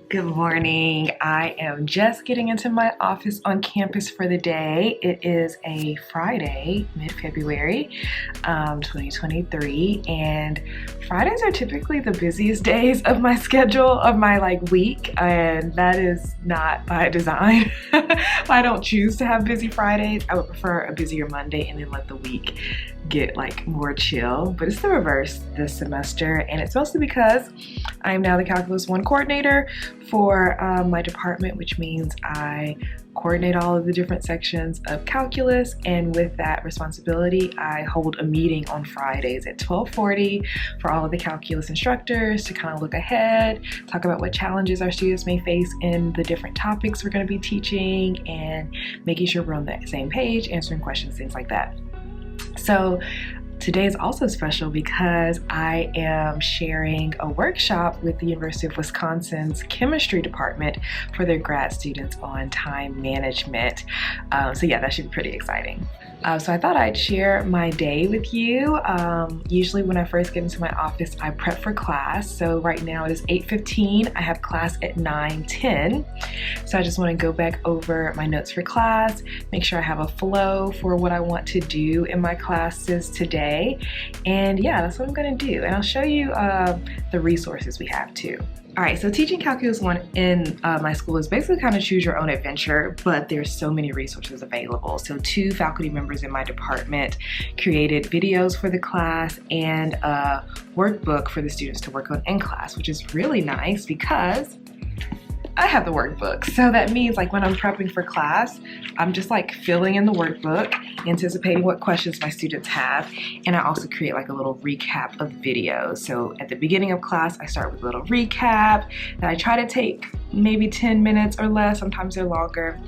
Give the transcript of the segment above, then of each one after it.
Good morning. I am just getting into my office on campus for the day. It is a Friday, mid-February, 2023, and Fridays are typically the busiest days of my schedule, of my week, and that is not by design. I don't choose to have busy Fridays. I would prefer a busier Monday and then let the week get more chill, but it's the reverse this semester, and it's mostly because I am now the Calculus 1 coordinator for my department, which means I coordinate all of the different sections of calculus, and with that responsibility I hold a meeting on Fridays at 12:40 for all of the calculus instructors to kind of look ahead, talk about what challenges our students may face in the different topics we're going to be teaching, and making sure we're on the same page, answering questions, things like that. So today is also special because I am sharing a workshop with the University of Wisconsin's chemistry department for their grad students on time management. So yeah, that should be pretty exciting. So I thought I'd share my day with you. Usually when I first get into my office, I prep for class. So right now it is 8:15. I have class at 9:10. So I just want to go back over my notes for class, make sure I have a flow for what I want to do in my classes today. And yeah, that's what I'm going to do. And I'll show you the resources we have too. All right, so teaching Calculus 1 in my school is basically kind of choose your own adventure, but there's so many resources available. So 2 faculty members in my department created videos for the class and a workbook for the students to work on in class, which is really nice because I have the workbook. So that means when I'm prepping for class, I'm just filling in the workbook, anticipating what questions my students have. And I also create a little recap of videos. So at the beginning of class, I start with a little recap that I try to take maybe 10 minutes or less, sometimes they're longer.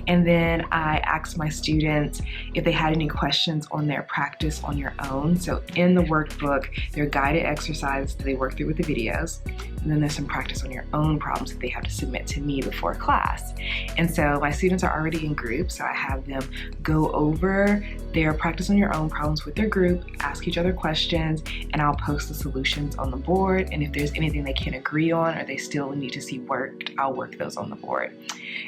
And then I ask my students if they had any questions on their practice on your own. So in the workbook, there are guided exercises that they work through with the videos. And then there's some practice on your own problems that they have to submit to me before class. And so my students are already in groups, so I have them go over their practice on your own problems with their group, ask each other questions, and I'll post the solutions on the board. And if there's anything they can't agree on or they still need to see worked, I'll work those on the board.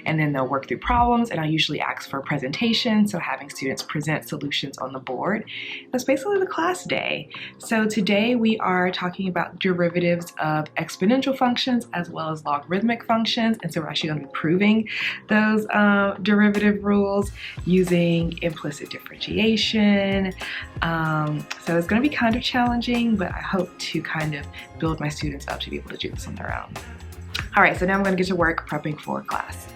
And then they'll work through problems, and I usually ask for a presentation, so having students present solutions on the board. That's basically the class day. So today we are talking about derivatives of exponential functions as well as logarithmic functions, and so we're actually going to be proving those derivative rules using implicit differentiation. So it's going to be kind of challenging, but I hope to kind of build my students up to be able to do this on their own. All right, so now I'm going to get to work prepping for class.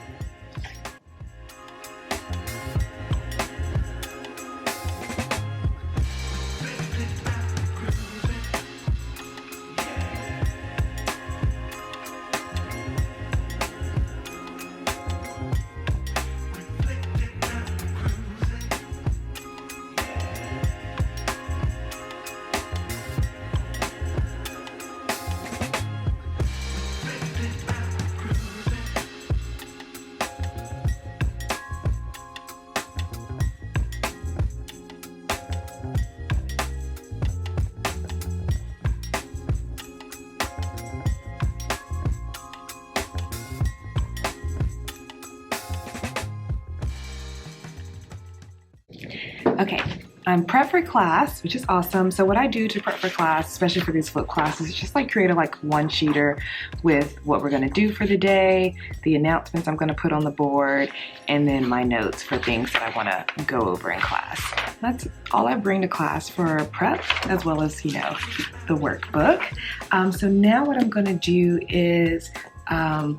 Okay, I'm prep for class, which is awesome. So what I do to prep for class, especially for these flip classes, is just create a one-sheeter with what we're gonna do for the day, the announcements I'm gonna put on the board, and then my notes for things that I wanna go over in class. That's all I bring to class for prep, as well as, the workbook. So now what I'm gonna do is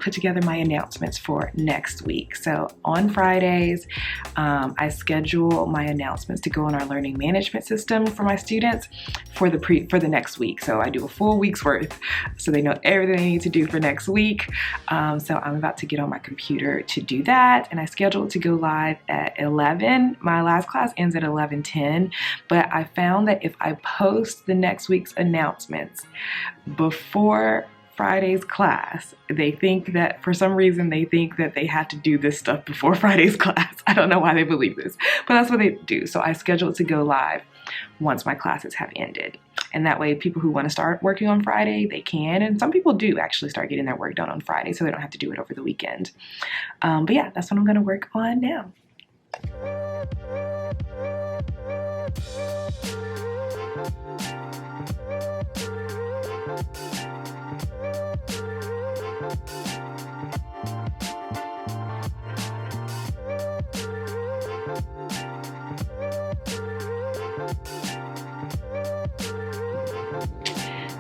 put together my announcements for next week. So on Fridays, I schedule my announcements to go on our learning management system for my students for the next week. So I do a full week's worth, so they know everything they need to do for next week. So I'm about to get on my computer to do that, and I schedule it to go live at 11. My last class ends at 11:10, but I found that if I post the next week's announcements before Friday's class, they think that for some reason they think that they have to do this stuff before Friday's class. I don't know why they believe this, but that's what they do. So I schedule it to go live once my classes have ended. And that way people who want to start working on Friday, they can. And some people do actually start getting their work done on Friday, so they don't have to do it over the weekend. But yeah, that's what I'm going to work on now.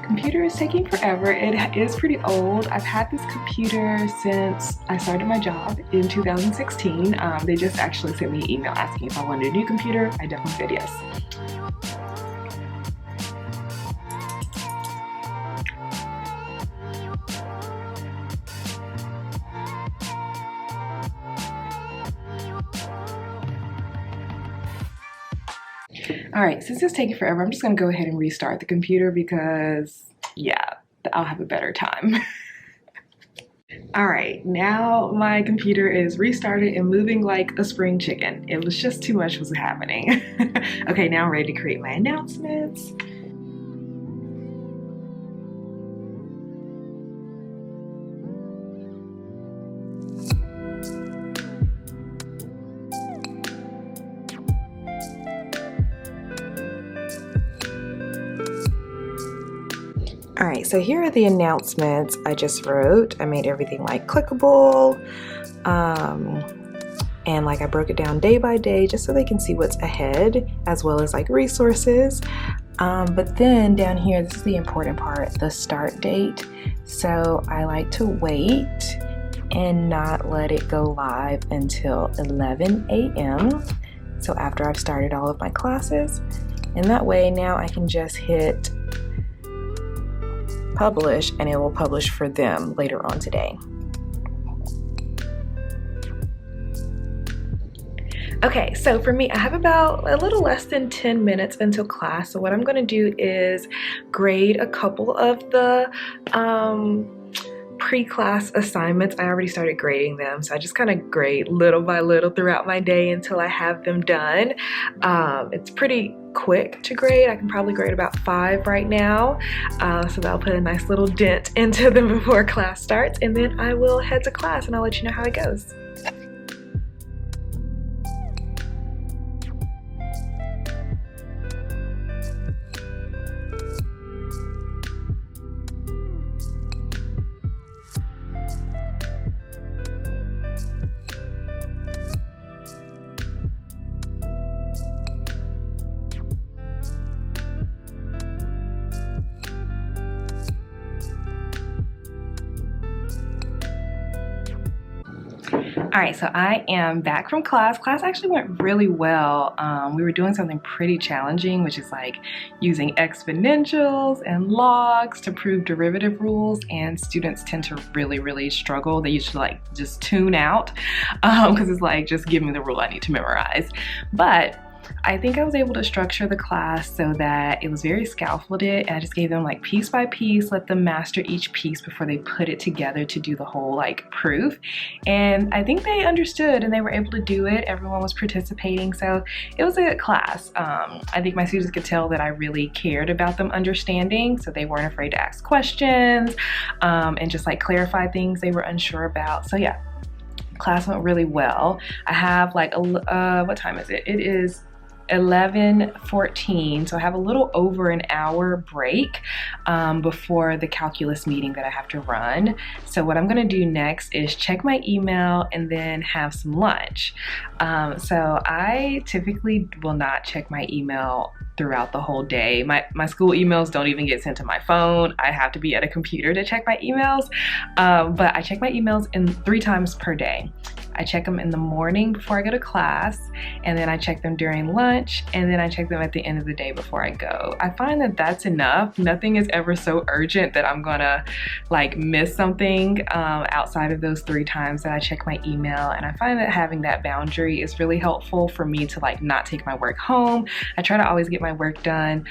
Computer is taking forever. It is pretty old. I've had this computer since I started my job in 2016. They just actually sent me an email asking if I wanted a new computer. I definitely said yes. All right, since it's taking forever, I'm just gonna go ahead and restart the computer because, yeah, I'll have a better time. All right, now my computer is restarted and moving like a spring chicken. It was just too much was happening. Okay, now I'm ready to create my announcements. All right, so here are the announcements I just wrote. I made everything like clickable, and like I broke it down day by day just so they can see what's ahead, as well as like resources. But then down here, this is the important part, the start date. So I like to wait and not let it go live until 11 a.m. So after I've started all of my classes, and that way now I can just hit publish and it will publish for them later on today. Okay, so for me, I have about a little less than 10 minutes until class. So what I'm gonna do is grade a couple of the pre-class assignments. I already started grading them, so I just kind of grade little by little throughout my day until I have them done. It's pretty quick to grade. I can probably grade about 5 right now, so that'll put a nice little dent into them before class starts, and then I will head to class and I'll let you know how it goes. All right, so I am back from class. Class actually went really well. We were doing something pretty challenging, which is like using exponentials and logs to prove derivative rules, and students tend to really struggle. They usually like just tune out because it's like, just give me the rule I need to memorize. But I think I was able to structure the class so that it was very scaffolded, and I just gave them like piece by piece, let them master each piece before they put it together to do the whole like proof. And I think they understood and they were able to do it. Everyone was participating, so it was a good class. I think my students could tell that I really cared about them understanding, so they weren't afraid to ask questions and just like clarify things they were unsure about. So yeah, class went really well. I have like what time is it? It is 11:14, so I have a little over an hour break before the calculus meeting that I have to run. So what I'm gonna do next is check my email and then have some lunch. So I typically will not check my email throughout the whole day. My school emails don't even get sent to my phone. I have to be at a computer to check my emails, but I check my emails 3 times per day. I check them in the morning before I go to class, and then I check them during lunch, and then I check them at the end of the day before I go. I find that that's enough. Nothing is ever so urgent that I'm gonna like miss something outside of those 3 times that I check my email. And I find that having that boundary is really helpful for me to like not take my work home. I try to always get my work done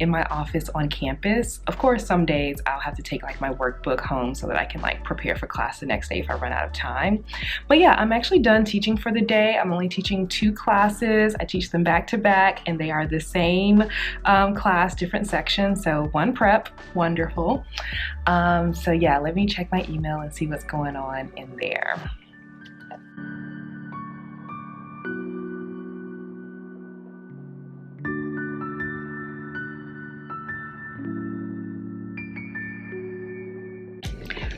in my office on campus. Of course, some days I'll have to take like my workbook home so that I can like prepare for class the next day if I run out of time. But yeah, I'm actually done teaching for the day. I'm only teaching 2 classes. I teach them back to back, and they are the same class, different sections. So 1 prep, wonderful. So yeah, let me check my email and see what's going on in there.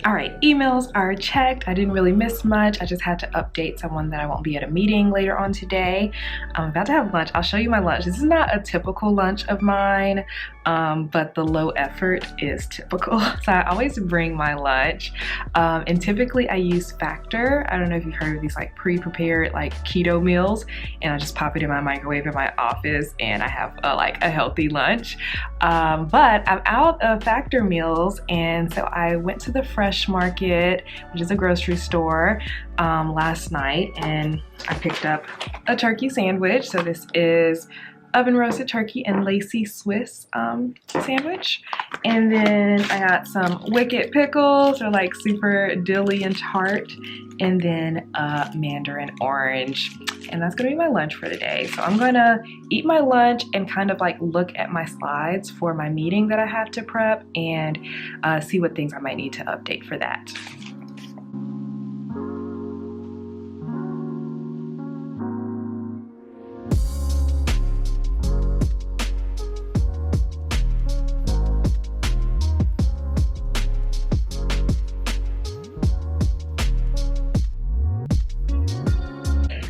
All right, emails are checked. I didn't really miss much. I just had to update someone that I won't be at a meeting later on today. I'm about to have lunch. I'll show you my lunch. This is not a typical lunch of mine, but the low effort is typical. So I always bring my lunch. And typically I use Factor. I don't know if you've heard of these like pre-prepared like keto meals, and I just pop it in my microwave in my office and I have like a healthy lunch. But I'm out of Factor meals, and so I went to the Fresh Market, which is a grocery store, last night, and I picked up a turkey sandwich. So this is oven roasted turkey and lacy Swiss sandwich, and then I got some Wicked pickles. They're like super dilly and tart, and then a mandarin orange, and that's gonna be my lunch for the day. So I'm gonna eat my lunch and kind of like look at my slides for my meeting that I have to prep, and see what things I might need to update for that.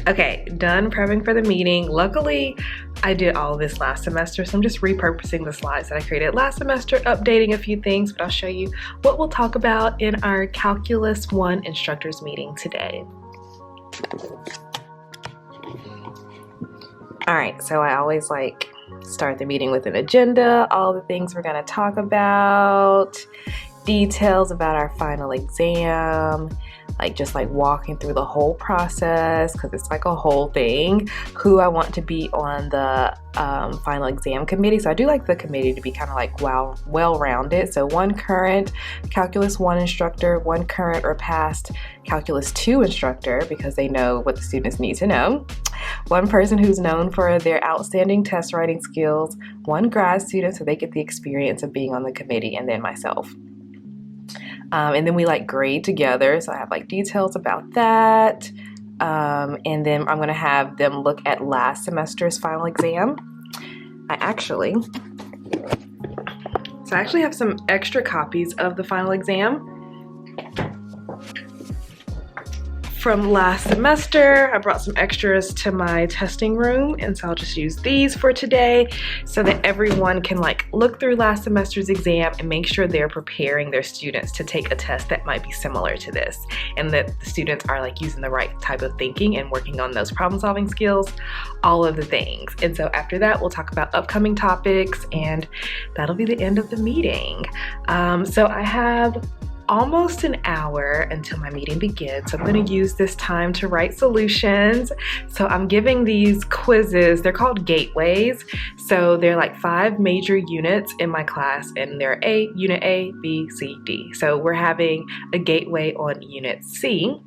Okay, done prepping for the meeting. Luckily, I did all of this last semester, so I'm just repurposing the slides that I created last semester, updating a few things, but I'll show you what we'll talk about in our Calculus 1 instructors meeting today. All right, so I always like start the meeting with an agenda, all the things we're gonna talk about, details about our final exam, like just like walking through the whole process, because it's like a whole thing, who I want to be on the final exam committee. So I do like the committee to be kind of like well-rounded. So 1 current Calculus 1 instructor, 1 current or past Calculus 2 instructor, because they know what the students need to know, 1 person who's known for their outstanding test writing skills, 1 grad student so they get the experience of being on the committee, and then myself. And then we like grade together, so I have like details about that, and then I'm going to have them look at last semester's final exam. I actually have some extra copies of the final exam from last semester. I brought some extras to my testing room, and so I'll just use these for today so that everyone can like look through last semester's exam and make sure they're preparing their students to take a test that might be similar to this, and that the students are like using the right type of thinking and working on those problem solving skills, all of the things. And so after that, we'll talk about upcoming topics, and that'll be the end of the meeting. So I have almost an hour until my meeting begins. So I'm going to use this time to write solutions. So I'm giving these quizzes. They're called gateways. So they're like 5 major units in my class, and they're unit A, B, C, D. So we're having a gateway on unit C.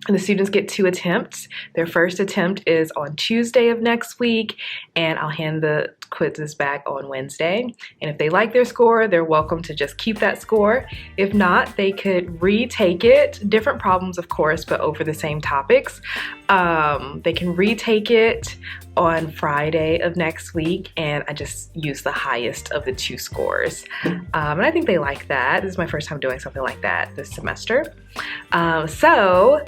And the students get 2 attempts. Their first attempt is on Tuesday of next week, and I'll hand the quizzes back on Wednesday. And if they like their score, they're welcome to just keep that score. If not, they could retake it. Different problems, of course, but over the same topics. They can retake it on Friday of next week, and I just use the highest of the 2 scores. And I think they like that. This is my first time doing something like that this semester. So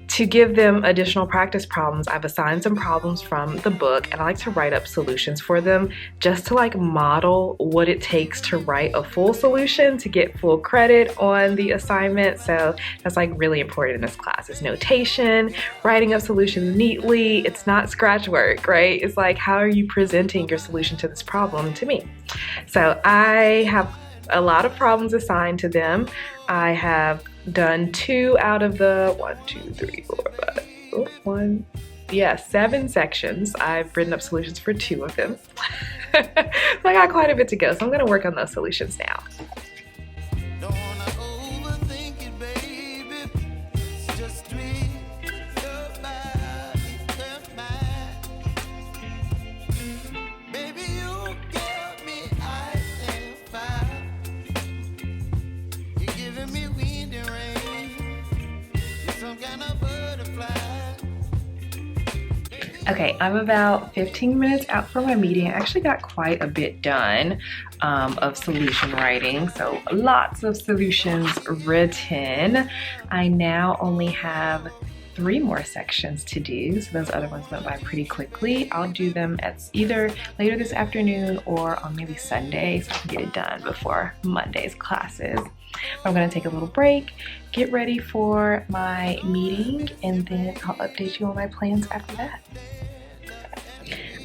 to give them additional practice problems, I've assigned some problems from the book, and I like to write up solutions for them just to like model what it takes to write a full solution to get full credit on the assignment. So that's like really important in this class. It's notation, writing up solutions neatly. It's not scratch work, right? It's like, how are you presenting your solution to this problem to me? So I have a lot of problems assigned to them. I have done 2 out of the 7 sections. I've written up solutions for 2 of them. So I got quite a bit to go, so I'm going to work on those solutions now. Okay, I'm about 15 minutes out from my meeting. I actually got quite a bit done of solution writing, so lots of solutions written. I now only have 3 more sections to do, so those other ones went by pretty quickly. I'll do them at either later this afternoon or on maybe Sunday, so I can get it done before Monday's classes. I'm gonna take a little break, get ready for my meeting, and then I'll update you on my plans after that.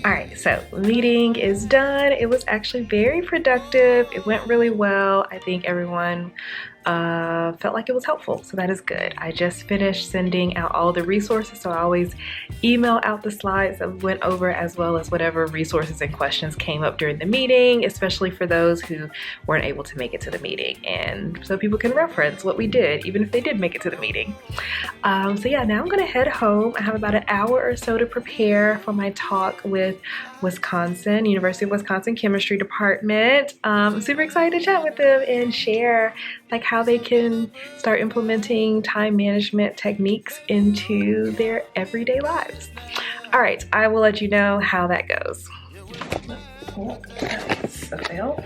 All right, so meeting is done. It was actually very productive. It went really well. I think everyone felt like it was helpful, so that is good. I just finished sending out all the resources, so I always email out the slides that we went over, as well as whatever resources and questions came up during the meeting, especially for those who weren't able to make it to the meeting, and so people can reference what we did even if they did make it to the meeting. So yeah, now I'm gonna head home. I have about an hour or so to prepare for my talk with University of Wisconsin Chemistry Department. I'm super excited to chat with them and share like how they can start implementing time management techniques into their everyday lives. All right, I will let you know how that goes. Oh, that's a fail.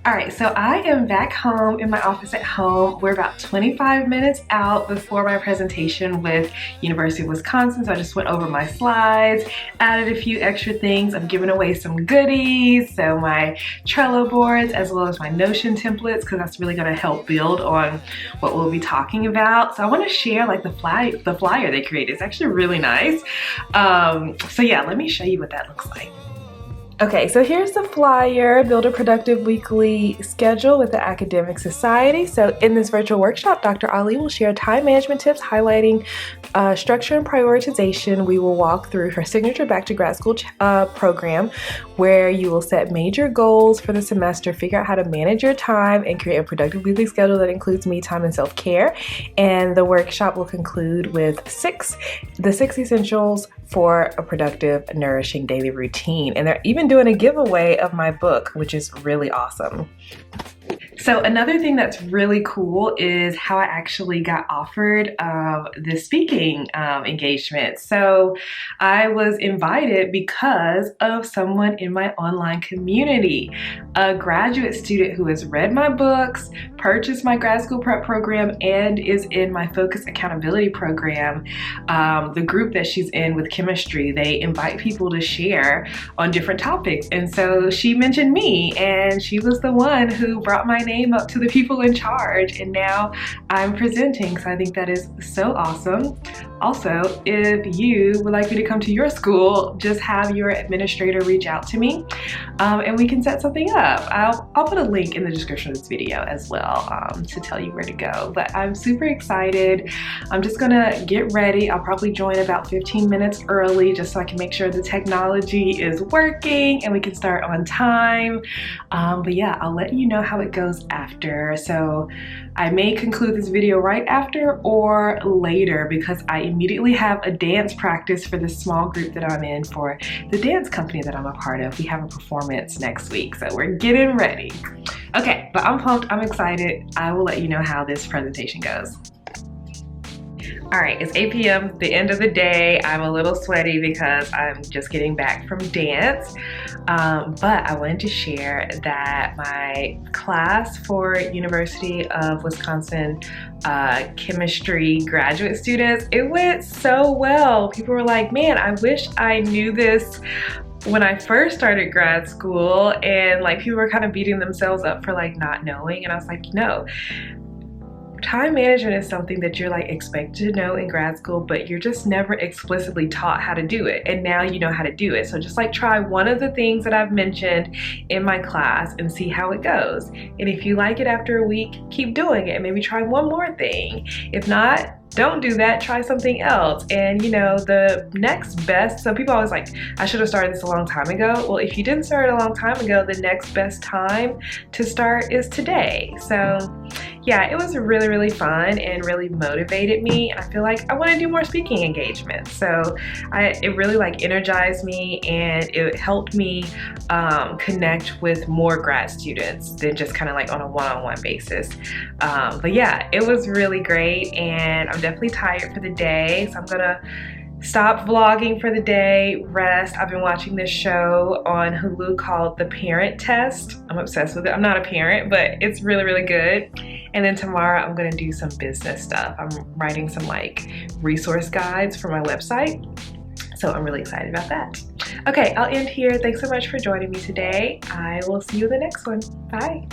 All right, so I am back home in my office at home. We're about 25 minutes out before my presentation with University of Wisconsin. So I just went over my slides, added a few extra things. I'm giving away some goodies. So my Trello boards, as well as my Notion templates, because that's really gonna help build on what we'll be talking about. So I wanna share like the flyer they created. It's actually really nice. So yeah, let me show you what that looks like. Okay, so here's the flyer, Build a Productive Weekly Schedule with the Academic Society. So in this virtual workshop, Dr. Alli will share time management tips highlighting structure and prioritization. We will walk through her signature Back to Grad School program, where you will set major goals for the semester, figure out how to manage your time, and create a productive weekly schedule that includes me time and self-care. And the workshop will conclude with the six essentials for a productive, nourishing daily routine. And they're even doing a giveaway of my book, which is really awesome. So another thing that's really cool is how I actually got offered this speaking engagement. So I was invited because of someone in my online community, a graduate student who has read my books, purchased my grad school prep program, and is in my Focus Accountability program. The group that she's in with chemistry, they invite people to share on different topics. And so she mentioned me, and she was the one who brought my name up to the people in charge, and now I'm presenting, so I think that is so awesome. Also, if you would like me to come to your school, just have your administrator reach out to me and we can set something up. I'll put a link in the description of this video as well to tell you where to go. But I'm super excited. I'm just gonna get ready. I'll probably join about 15 minutes early just so I can make sure the technology is working and we can start on time. But yeah, I'll let you know how it goes after. So I may conclude this video right after or later because I immediately have a dance practice for this small group that I'm in for the dance company that I'm a part of. We have a performance next week, so we're getting ready. Okay, but I'm pumped, I'm excited. I will let you know how this presentation goes. All right, it's 8 p.m., the end of the day. I'm a little sweaty because I'm just getting back from dance, but I wanted to share that my class for University of Wisconsin chemistry graduate students, it went so well. People were like, man, I wish I knew this when I first started grad school, and like people were kind of beating themselves up for like not knowing, and I was like, no. Time management is something that you're like expected to know in grad school, but you're just never explicitly taught how to do it. And now you know how to do it. So just like try one of the things that I've mentioned in my class and see how it goes. And if you like it after a week, keep doing it. Maybe try one more thing. If not, don't do that, try something else. And you know, the next best, so people always like, I should have started this a long time ago. Well, if you didn't start a long time ago, the next best time to start is today. So yeah, it was really, really fun and really motivated me. And I feel like I want to do more speaking engagements. So it really like energized me, and it helped me connect with more grad students than just kind of like on a one-on-one basis. But yeah, it was really great, and I'm definitely tired for the day. So I'm gonna stop vlogging for the day, rest. I've been watching this show on Hulu called The Parent Test. I'm obsessed with it. I'm not a parent, but it's really, really good. And then tomorrow I'm gonna do some business stuff. I'm writing some like resource guides for my website. So I'm really excited about that. Okay, I'll end here. Thanks so much for joining me today. I will see you in the next one. Bye.